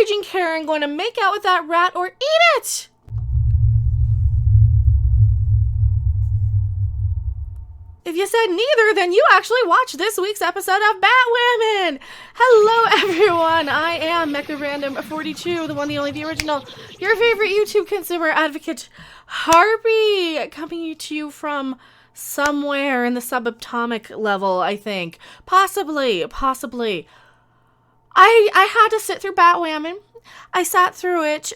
Raging Karen going to make out with that rat or eat it? If you said neither, then you actually watched this week's episode of Batwoman! Hello, everyone! I am Mecha Random 42, the one, the only, the original, your favorite YouTube consumer advocate, Harpy, coming to you from somewhere in the subatomic level, I think. Possibly. I had to sit through Batwoman. I sat through it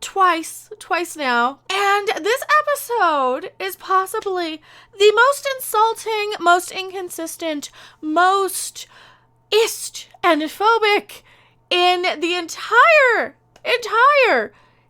twice now. And this episode is possibly the most insulting, most inconsistent, most and phobic in the entire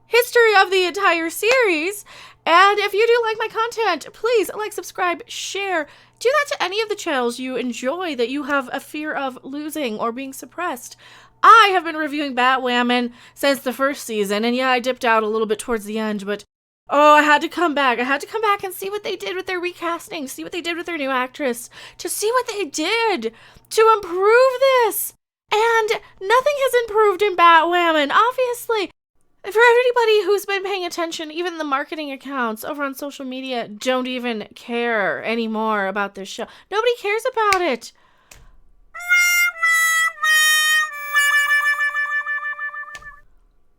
history of the entire series. And if you do like my content, please like, subscribe, share. Do that to any of the channels you enjoy that you have a fear of losing or being suppressed. I have been reviewing Batwoman since the first season, and yeah, I dipped out a little bit towards the end, but oh, I had to come back. I had to come back and see what they did with their recasting, see what they did with their new actress, to see what they did to improve this. And nothing has improved in Batwoman, obviously. For everybody who's been paying attention, even the marketing accounts over on social media don't even care anymore about this show. Nobody cares about it.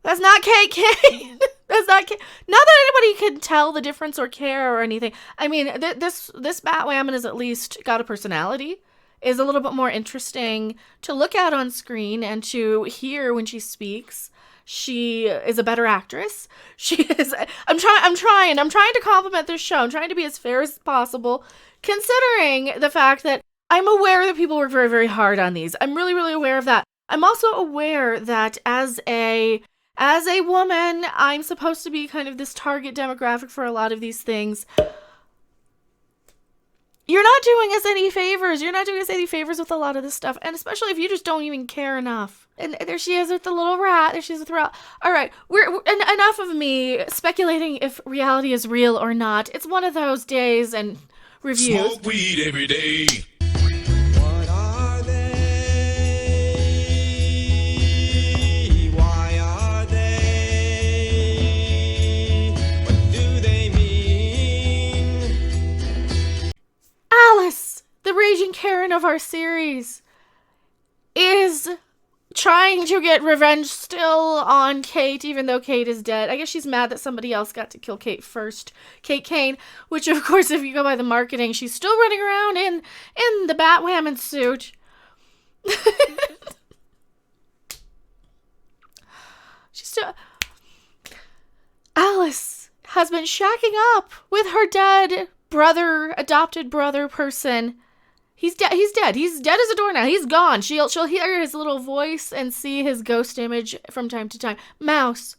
That's not KK. That's not K. Not that anybody can tell the difference or care or anything. I mean, this Batwoman has at least got a personality, is a little bit more interesting to look at on screen and to hear when she speaks. She is a better actress. She is. I'm trying to compliment this show. I'm trying to be as fair as possible, considering the fact that I'm aware that people work very, very hard on these. I'm really, really aware of that. I'm also aware that as a woman, I'm supposed to be kind of this target demographic for a lot of these things. You're not doing us any favors. You're not doing us any favors with a lot of this stuff. And especially if you just don't even care enough. And there she is with the little rat. There she is with the rat. All right. Enough of me speculating if reality is real or not. It's one of those days and reviews. Smoke weed every day. What are they? Why are they? What do they mean? Alice, the Raging Karen of our series, is trying to get revenge still on Kate, even though Kate is dead. I guess she's mad that somebody else got to kill Kate first. Kate Kane, which of course, if you go by the marketing, she's still running around in the Batwoman suit. She's still... Alice has been shacking up with her dead brother, adopted brother person. He's dead. He's dead. He's dead as a door now. He's gone. She'll hear his little voice and see his ghost image from time to time. Mouse.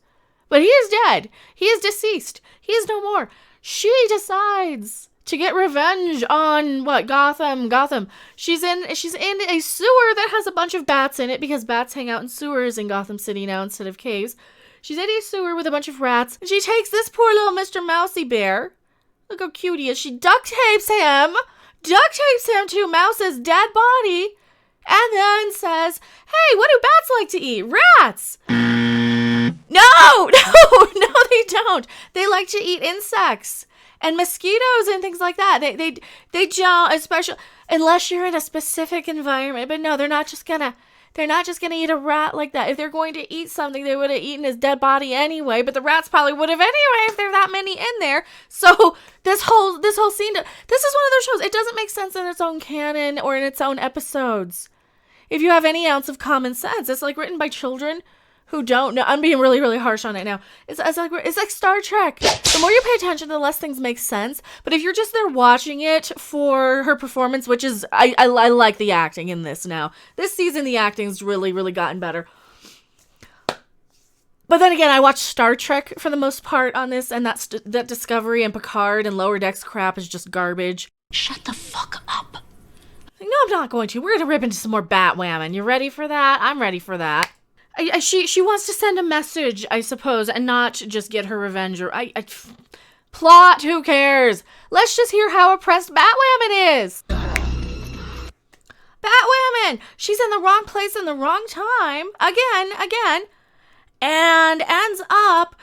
But he is dead. He is deceased. He is no more. She decides to get revenge on Gotham. She's in a sewer that has a bunch of bats in it because bats hang out in sewers in Gotham City now instead of caves. She's in a sewer with a bunch of rats, and she takes this poor little Mr. Mousy Bear. Look how cute he is. She duct tapes him to Mouse's dead body, and then says, hey, what do bats like to eat? Rats! No, they don't. They like to eat insects and mosquitoes and things like that. They don't, especially, unless you're in a specific environment, but no, they're not just gonna eat a rat like that. If they're going to eat something, they would have eaten his dead body anyway, but the rats probably would have anyway if there are that many in there. So this whole scene, this is one of those shows. It doesn't make sense in its own canon or in its own episodes. If you have any ounce of common sense, it's like written by children who don't know. I'm being really, really harsh on it now. It's like Star Trek. The more you pay attention, the less things make sense. But if you're just there watching it for her performance, which is, I like the acting in this now. This season, the acting's really, really gotten better. But then again, I watch Star Trek for the most part on this, and that Discovery and Picard and Lower Decks crap is just garbage. Shut the fuck up. No, I'm not going to. We're going to rip into some more Batwoman. You ready for that? I'm ready for that. She wants to send a message, I suppose, and not just get her revenge. Or plot, who cares? Let's just hear how oppressed Batwoman is. Batwoman! She's in the wrong place in the wrong time. Again. and ends up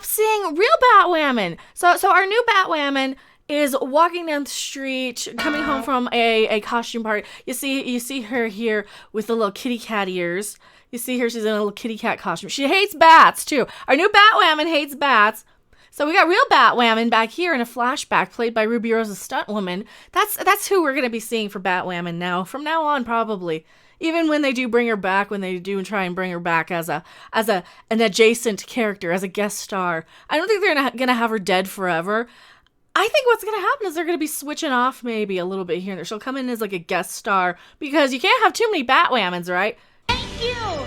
seeing real Batwoman. So our new Batwoman is walking down the street, coming home from a costume party. You see her here with the little kitty cat ears. You see her, she's in a little kitty cat costume. She hates bats too. Our new Batwoman hates bats. So we got real Batwoman back here in a flashback played by Ruby Rose's stunt woman. That's who we're going to be seeing for Batwoman now. From now on, probably. Even when they do bring her back, when they do try and bring her back as an adjacent character, as a guest star. I don't think they're going to have her dead forever. I think what's going to happen is they're going to be switching off maybe a little bit here and there. She'll come in as like a guest star because you can't have too many Batwomans, right? Thank you!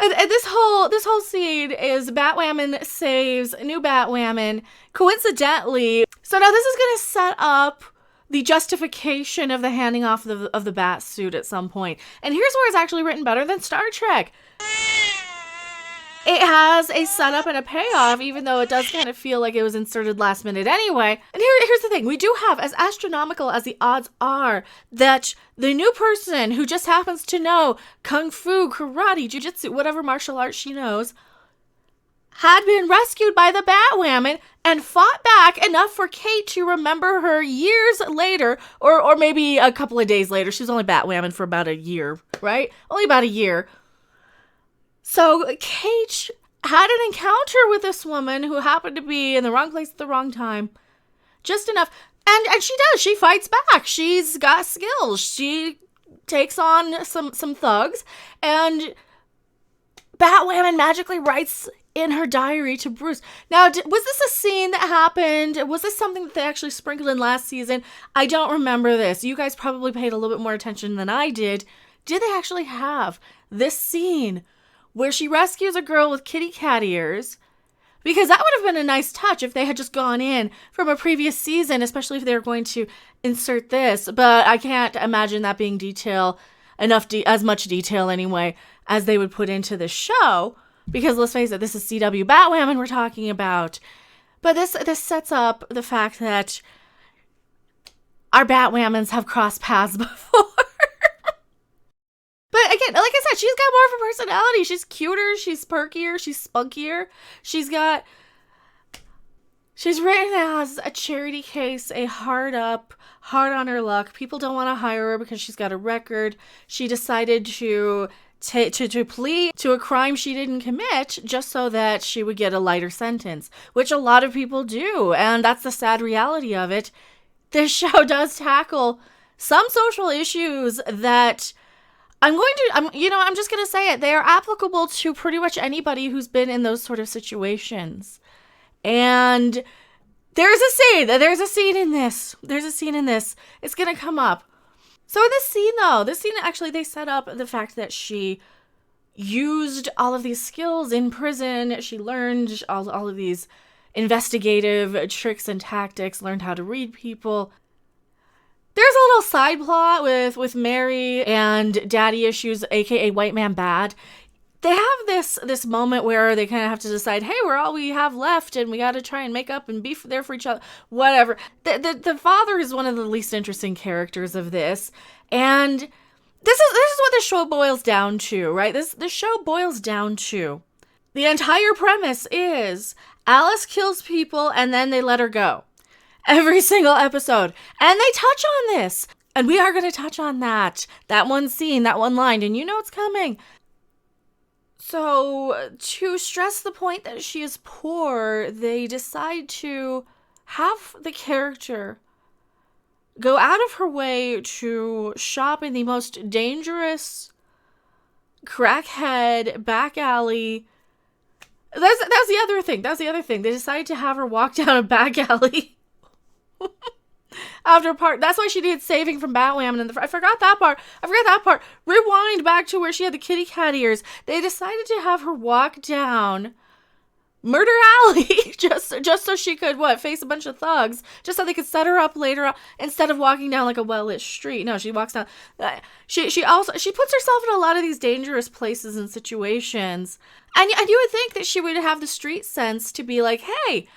And this whole scene is Batwoman saves new Batwoman coincidentally. So now this is going to set up the justification of the handing off of the bat suit at some point. And here's where it's actually written better than Star Trek. It has a setup and a payoff, even though it does kind of feel like it was inserted last minute anyway. And here's the thing. We do have, as astronomical as the odds are, that the new person who just happens to know kung fu, karate, jiu-jitsu, whatever martial arts she knows, had been rescued by the Batwoman and fought back enough for Kate to remember her years later, or maybe a couple of days later. She was only Batwoman for about a year, right? Only about a year. So Kate had an encounter with this woman who happened to be in the wrong place at the wrong time. Just enough. And she does. She fights back. She's got skills. She takes on some thugs. And Batwoman magically writes in her diary to Bruce. Now, was this a scene that happened? Was this something that they actually sprinkled in last season? I don't remember this. You guys probably paid a little bit more attention than I did. Did they actually have this scene where she rescues a girl with kitty cat ears? Because that would have been a nice touch if they had just gone in from a previous season, especially if they were going to insert this. But I can't imagine that being as much detail anyway, as they would put into the show. Because let's face it, this is CW Batwoman we're talking about. But this sets up the fact that our Batwomans have crossed paths before. But again, like I said, she's got more of a personality. She's cuter, she's perkier, she's spunkier. She's written as a charity case, a hard on her luck. People don't want to hire her because she's got a record. She decided to plead to a crime she didn't commit just so that she would get a lighter sentence, which a lot of people do. And that's the sad reality of it. This show does tackle some social issues that I'm just going to say it. They are applicable to pretty much anybody who's been in those sort of situations. And there's a scene in this. It's going to come up. So in this scene actually, they set up the fact that she used all of these skills in prison. She learned all of these investigative tricks and tactics, learned how to read people. There's a little side plot with Mary and daddy issues, aka White Man Bad. They have this moment where they kind of have to decide, hey, we're all we have left, and we got to try and make up and be there for each other. Whatever. The father is one of the least interesting characters of this, and this is what the show boils down to, right? This show boils down to the entire premise is Alice kills people and then they let her go. Every single episode. And they touch on this. And we are going to touch on that. That one scene, that one line. And you know it's coming. So, to stress the point that she is poor, they decide to have the character go out of her way to shop in the most dangerous, crackhead, back alley. That's the other thing. They decided to have her walk down a back alley. That's why she needed saving from Batwoman. And I forgot that part. Rewind back to where she had the kitty cat ears. They decided to have her walk down Murder Alley just so she could face a bunch of thugs, just so they could set her up later on, instead of walking down like a well-lit street. No, she walks down. She puts herself in a lot of these dangerous places and situations. And you would think that she would have the street sense to be like, hey,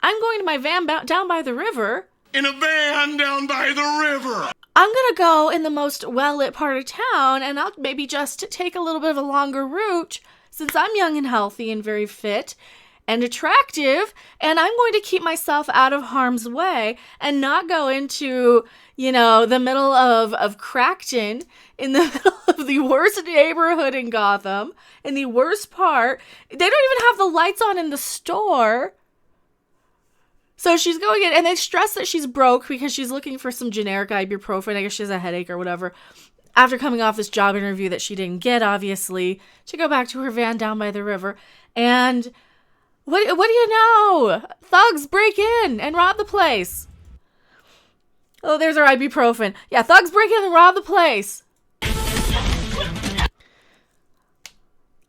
I'm going to my van down by the river. In a van down by the river. I'm gonna go in the most well-lit part of town, and I'll maybe just take a little bit of a longer route, since I'm young and healthy and very fit and attractive, and I'm going to keep myself out of harm's way and not go into, the middle of Crackton, in the middle of the worst neighborhood in Gotham, in the worst part. They don't even have the lights on in the store. So she's going in, and they stress that she's broke because she's looking for some generic ibuprofen. I guess she has a headache or whatever. After coming off this job interview that she didn't get, obviously, to go back to her van down by the river. And what do you know? Thugs break in and rob the place. Oh, there's her ibuprofen. Yeah, thugs break in and rob the place.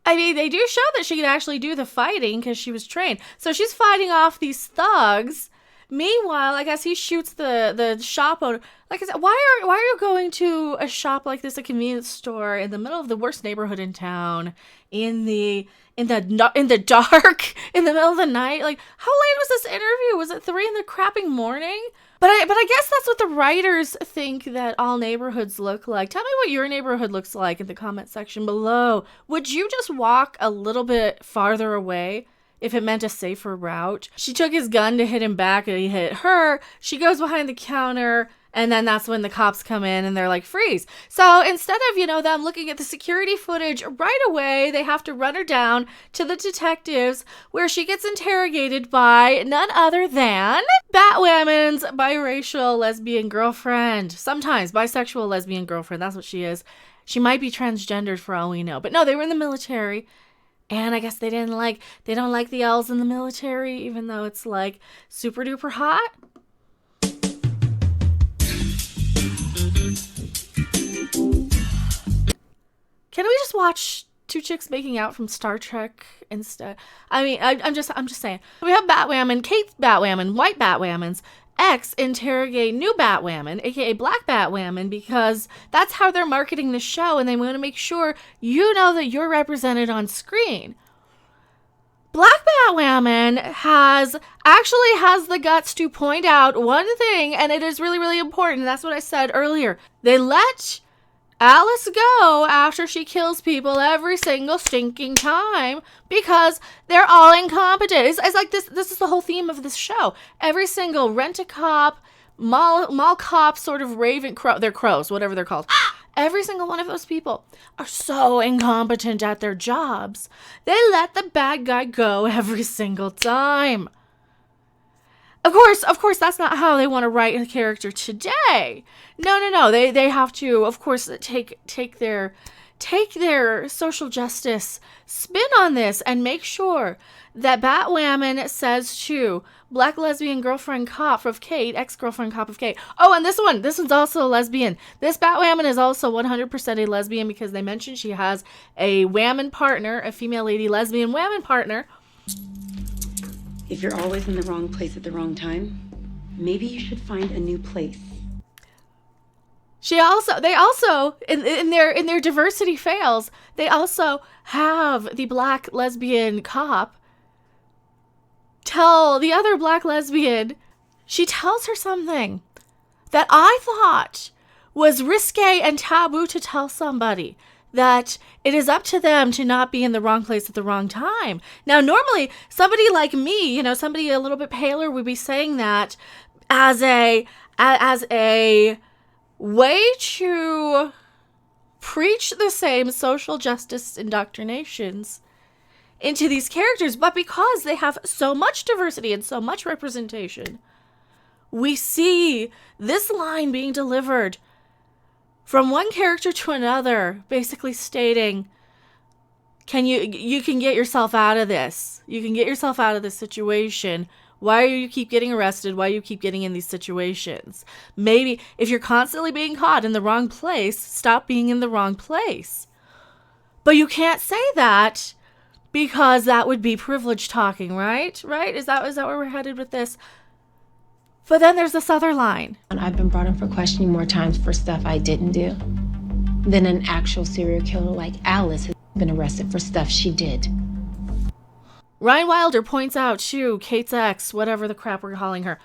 I mean, they do show that she can actually do the fighting because she was trained. So she's fighting off these thugs. Meanwhile, I guess he shoots the shop owner. Like I said, why are you going to a shop like this, a convenience store, in the middle of the worst neighborhood in town, in the dark, in the middle of the night? Like, how late was this interview? Was it 3 in the crapping morning? But I guess that's what the writers think that all neighborhoods look like. Tell me what your neighborhood looks like in the comment section below. Would you just walk a little bit farther away if it meant a safer route? She took his gun to hit him back, and he hit her. She goes behind the counter, and then that's when the cops come in and they're like, freeze. So instead of, them looking at the security footage right away, they have to run her down to the detectives, where she gets interrogated by none other than Batwoman's biracial lesbian girlfriend. Sometimes bisexual lesbian girlfriend. That's what she is. She might be transgendered for all we know. But no, they were in the military. And I guess they don't like the L's in the military, even though it's like super duper hot. Can we just watch two chicks making out from Star Trek instead? I mean, I'm just saying. We have Batwoman, Kate Batwoman, white Batwomans, ex interrogate new Batwoman, aka Black Batwoman, because that's how they're marketing the show, and they want to make sure you know that you're represented on screen. Black Batwoman has the guts to point out one thing, and it is really, really important. That's what I said earlier. They let Alice go after she kills people every single stinking time because they're all incompetent. It's like this is the whole theme of this show. Every single rent-a-cop, mall cop, sort of raven crow, they're crows, whatever they're called. Every single one of those people are so incompetent at their jobs. They let the bad guy go every single time. Of course, that's not how they want to write a character today. No. They have to, of course, take their social justice spin on this and make sure that Batwoman says to Black lesbian girlfriend cop of Kate, ex-girlfriend cop of Kate. Oh, and this one's also a lesbian. This Batwoman is also 100% a lesbian because they mentioned she has a whammon partner, a female lady lesbian whammon partner. If you're always in the wrong place at the wrong time, maybe you should find a new place. They also in their diversity fails, they also have the black lesbian cop tell the other black lesbian, she tells her something that I thought was risque and taboo to tell somebody. That it is up to them to not be in the wrong place at the wrong time. Now, normally, somebody like me, somebody a little bit paler would be saying that as a way to preach the same social justice indoctrinations into these characters. But because they have so much diversity and so much representation, we see this line being delivered from one character to another, basically stating, you can get yourself out of this. You can get yourself out of this situation. Why do you keep getting arrested? Why do you keep getting in these situations? Maybe if you're constantly being caught in the wrong place, stop being in the wrong place. But you can't say that because that would be privilege talking, right? Right? Is that where we're headed with this? But then there's this other line. I've been brought in for questioning more times for stuff I didn't do than an actual serial killer like Alice has been arrested for stuff she did. Ryan Wilder points out to Kate's ex, whatever the crap we're calling her,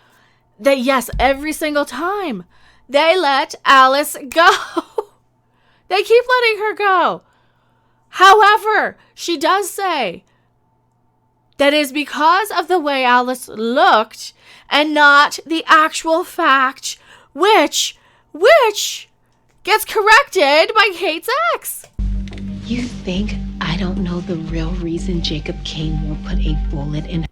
that yes, every single time they let Alice go. They keep letting her go. However, she does say that is because of the way Alice looked and not the actual fact, which gets corrected by Kate's ex. You think I don't know the real reason Jacob Kane won't put a bullet in?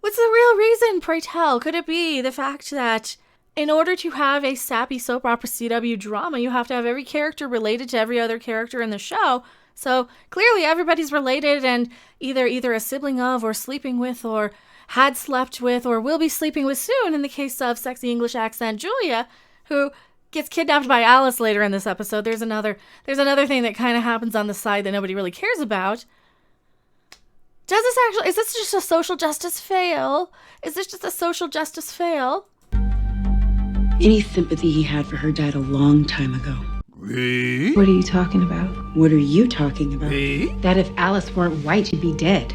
What's the real reason, pray tell? Could it be the fact that in order to have a sappy soap opera CW drama, you have to have every character related to every other character in the show? So clearly everybody's related and either a sibling of or sleeping with or had slept with or will be sleeping with soon in the case of sexy English accent Julia, who gets kidnapped by Alice later in this episode. There's another thing that kind of happens on the side that nobody really cares about. Is this just a social justice fail? Is this just a social justice fail? Any sympathy he had for her died a long time ago. What are you talking about? What are you talking about? That if Alice weren't white, she'd be dead.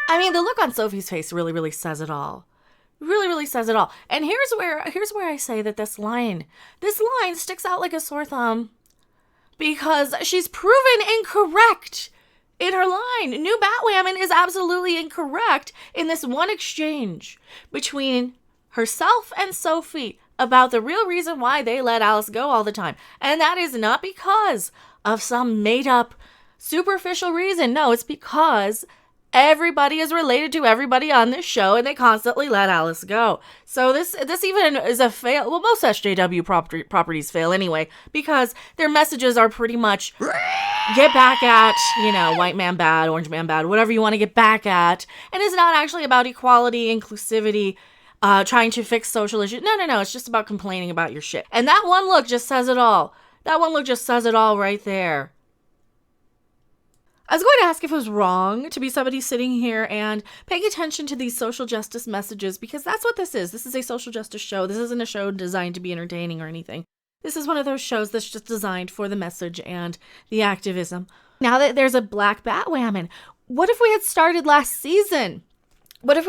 I mean, the look on Sophie's face really, really says it all. Really, really says it all. And here's where I say that this line sticks out like a sore thumb because she's proven incorrect in her line. New Batwoman is absolutely incorrect in this one exchange between herself and Sophie about the real reason why they let Alice go all the time. And that is not because of some made-up superficial reason. No, it's because everybody is related to everybody on this show, and they constantly let Alice go. So this even is a fail. Well, most SJW properties fail anyway, because their messages are pretty much get back at, white man bad, orange man bad, whatever you want to get back at. And it's not actually about equality, inclusivity, trying to fix social issues. No. It's just about complaining about your shit. And that one look just says it all. That one look just says it all right there. I was going to ask if it was wrong to be somebody sitting here and paying attention to these social justice messages, because that's what this is. This is a social justice show. This isn't a show designed to be entertaining or anything. This is one of those shows that's just designed for the message and the activism. Now that there's a black Batwoman, what if we had started last season? With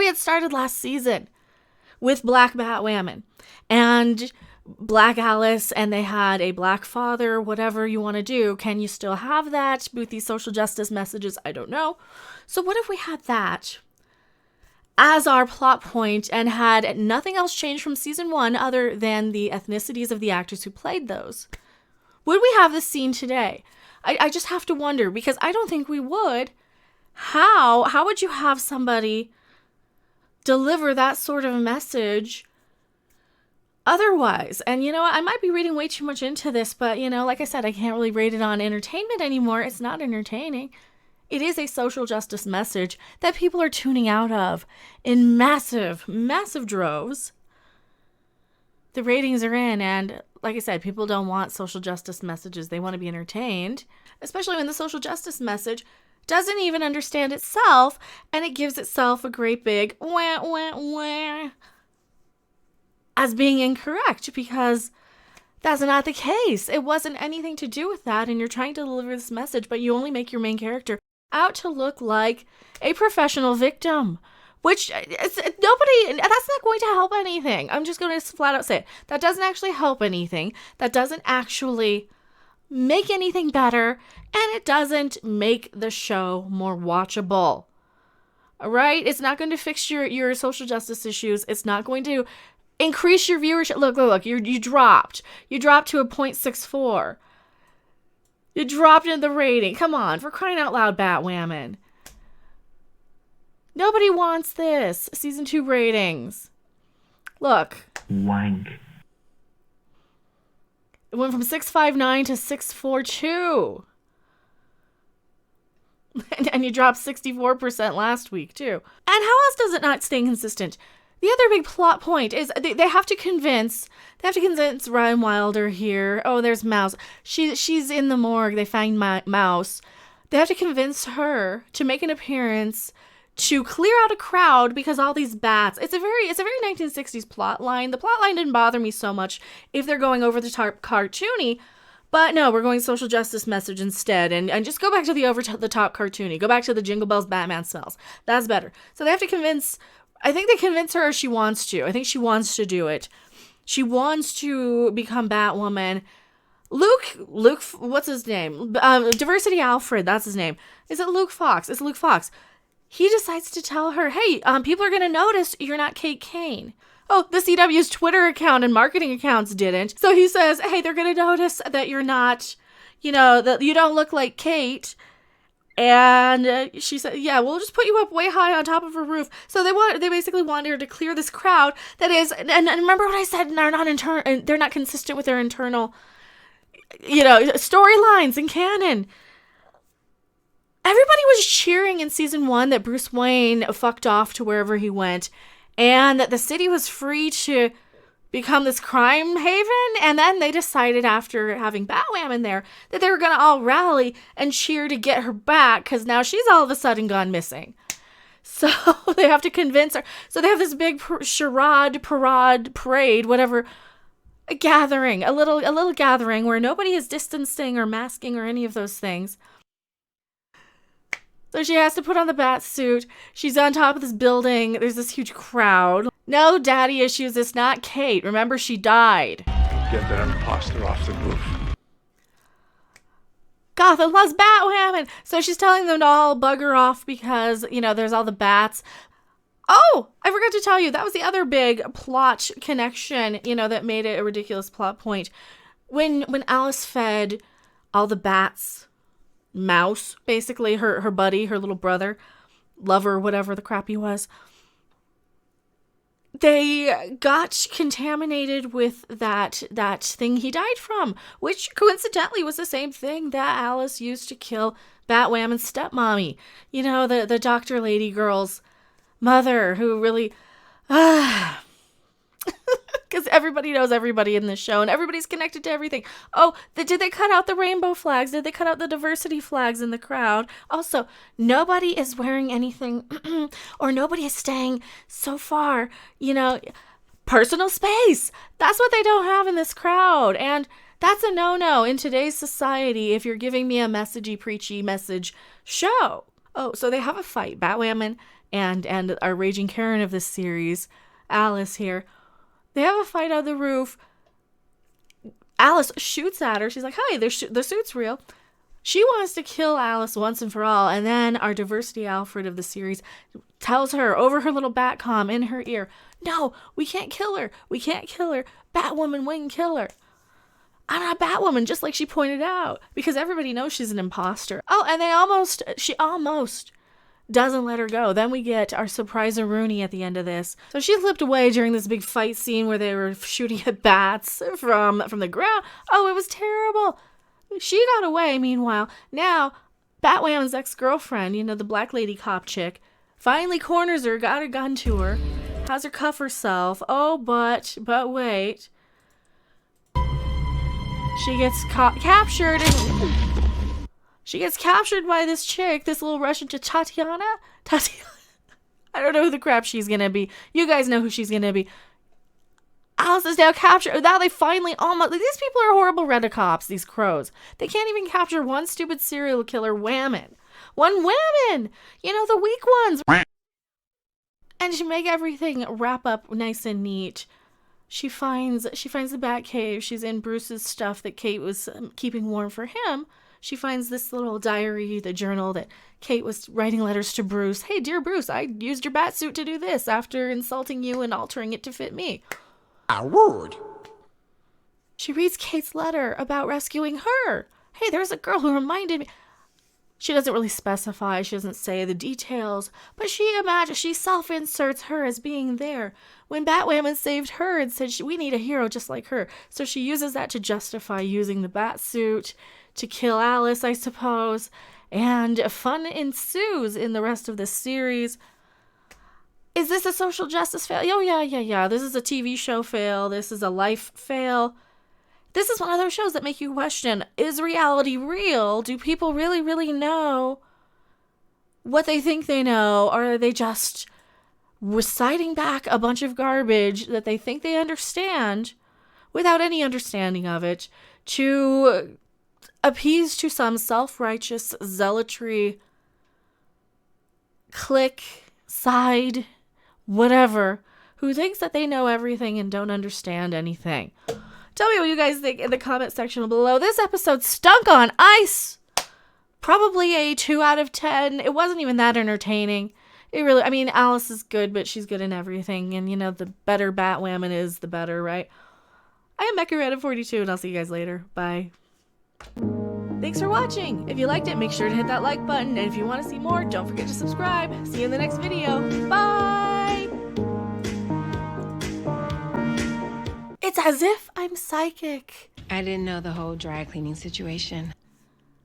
black Batwoman and black Alice, and they had a black father, whatever you want to do. Can you still have that with these social justice messages? I don't know. So what if we had that as our plot point and had nothing else change from season 1 other than the ethnicities of the actors who played those? Would we have this scene today? I just have to wonder, because I don't think we would. How would you have somebody deliver that sort of message otherwise? And I might be reading way too much into this, but like I said, I can't really rate it on entertainment anymore. It's not entertaining. It is a social justice message that people are tuning out of in massive, massive droves. The ratings are in, and like I said, people don't want social justice messages. They want to be entertained, especially when the social justice message doesn't even understand itself, and it gives itself a great big wah, wah, wah, as being incorrect, because that's not the case. It wasn't anything to do with that, and you're trying to deliver this message, but you only make your main character out to look like a professional victim, which that's not going to help anything. I'm just going to flat out say it. That doesn't actually help anything. That doesn't actually make anything better, and it doesn't make the show more watchable. All right? It's not going to fix your social justice issues. It's not going to increase your viewership. Look, you dropped. You dropped to a 0.64. You dropped in the rating. Come on, for crying out loud, Batwoman. Nobody wants this. Season 2 ratings. Look. Wank. It went from 659 to 642. And you dropped 64% last week, too. And how else does it not stay consistent? The other big plot point is they have to convince Ryan Wilder here. Oh, there's Mouse. She's in the morgue. They find Mouse. They have to convince her to make an appearance to clear out a crowd because all these bats. It's a very 1960s plot line. The plot line didn't bother me so much if they're going over the top cartoony. But no, we're going social justice message instead. And just go back to the over the top cartoony. Go back to the Jingle Bells Batman smells. That's better. So they have to convince I think they convince her she wants to. I think she wants to do it. She wants to become Batwoman. Luke, what's his name? Diversity Alfred, that's his name. Is it Luke Fox? It's Luke Fox. He decides to tell her, hey, people are going to notice you're not Kate Kane. Oh, the CW's Twitter account and marketing accounts didn't. So he says, hey, they're going to notice that you're not, that you don't look like Kate. And she said, yeah, we'll just put you up way high on top of a roof. So they basically wanted her to clear this crowd that is, and remember what I said, they're not consistent with their internal, storylines and canon. Everybody was cheering in season 1 that Bruce Wayne fucked off to wherever he went, and that the city was free to become this crime haven. And then they decided, after having Batwoman there, that they were going to all rally and cheer to get her back, because now she's all of a sudden gone missing. So they have to convince her. So they have this big parade, whatever, a gathering, a little gathering where nobody is distancing or masking or any of those things. So she has to put on the bat suit. She's on top of this building. There's this huge crowd. No daddy issues. It's not Kate. Remember, she died. Get that imposter off the roof. Gotham loves Batwoman. So she's telling them to all bugger off because, there's all the bats. Oh, I forgot to tell you, that was the other big plot connection, that made it a ridiculous plot point. When Alice fed all the bats Mouse, basically, her buddy, her little brother, lover, whatever the crap he was, they got contaminated with that thing he died from, which coincidentally was the same thing that Alice used to kill Batwoman's stepmommy. The doctor lady girl's mother, who really, because everybody knows everybody in this show and everybody's connected to everything. Oh, did they cut out the rainbow flags? Did they cut out the diversity flags in the crowd? Also, nobody is wearing anything or nobody is staying so far, personal space. That's what they don't have in this crowd. And that's a no-no in today's society if you're giving me a messagey, preachy message show. Oh, so they have a fight, Batwoman and our raging Karen of this series, Alice here. They have a fight on the roof. Alice shoots at her. She's like, hey, the suit's real. She wants to kill Alice once and for all. And then our Diversity Alfred of the series tells her over her little Batcom in her ear, no, we can't kill her. We can't kill her. Batwoman wouldn't kill her. I'm not Batwoman, just like she pointed out, because everybody knows she's an imposter. Oh, and she almost doesn't let her go. Then we get our surprise Rooney at the end of this. So she slipped away during this big fight scene where they were shooting at bats from the ground. Oh, it was terrible. She got away. Meanwhile, now Batwoman's ex-girlfriend, the black lady cop chick, finally corners her, got a gun to her, has her cuff herself. Oh, but wait. She gets captured and she gets captured by this chick, this little Russian Tatiana. I don't know who the crap she's gonna be. You guys know who she's gonna be. Alice is now captured. Now they finally almost... These people are horrible rent-a-cops, these crows. They can't even capture one stupid serial killer whammon. One whammon! The weak ones. And to make everything wrap up nice and neat, she finds the Batcave. She's in Bruce's stuff that Kate was keeping warm for him. She finds this little diary, the journal that Kate was writing letters to Bruce. Hey, dear Bruce, I used your batsuit to do this after insulting you and altering it to fit me. A word. She reads Kate's letter about rescuing her. Hey, there's a girl who reminded me. She doesn't really specify. She doesn't say the details. But she self-inserts her as being there when Batwoman saved her and said, we need a hero just like her. So she uses that to justify using the batsuit to kill Alice, I suppose, and fun ensues in the rest of this series. Is this a social justice fail? Oh, yeah. This is a TV show fail. This is a life fail. This is one of those shows that make you question, is reality real? Do people really, really know what they think they know? Or are they just reciting back a bunch of garbage that they think they understand without any understanding of it to appease to some self-righteous zealotry, clique, side, whatever, who thinks that they know everything and don't understand anything. Tell me what you guys think in the comment section below. This episode stunk on ice. Probably a 2 out of 10. It wasn't even that entertaining. It really, I mean, Alice is good, but she's good in everything. And, you know, the better Batwoman is, the better, right? I am Mecha Red at 42, and I'll see you guys later. Bye. Thanks for watching. If you liked it, make sure to hit that like button. And if you want to see more, don't forget to subscribe. See you in the next video. Bye! It's as if I'm psychic. I didn't know the whole dry cleaning situation.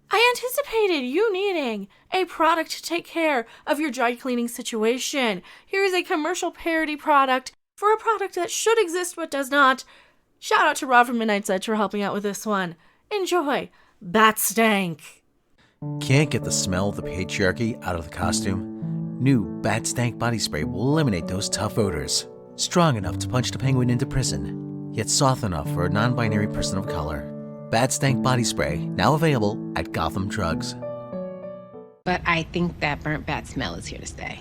I anticipated you needing a product to take care of your dry cleaning situation. Here is a commercial parody product for a product that should exist but does not. Shout out to Rob from Midnight's Edge for helping out with this one. Enjoy Bat Stank. Can't get the smell of the patriarchy out of the costume? New Bat Stank body spray will eliminate those tough odors. Strong enough to punch the penguin into prison, yet soft enough for a non-binary person of color. Bat Stank body spray, now available at Gotham Drugs. But I think that burnt bat smell is here to stay.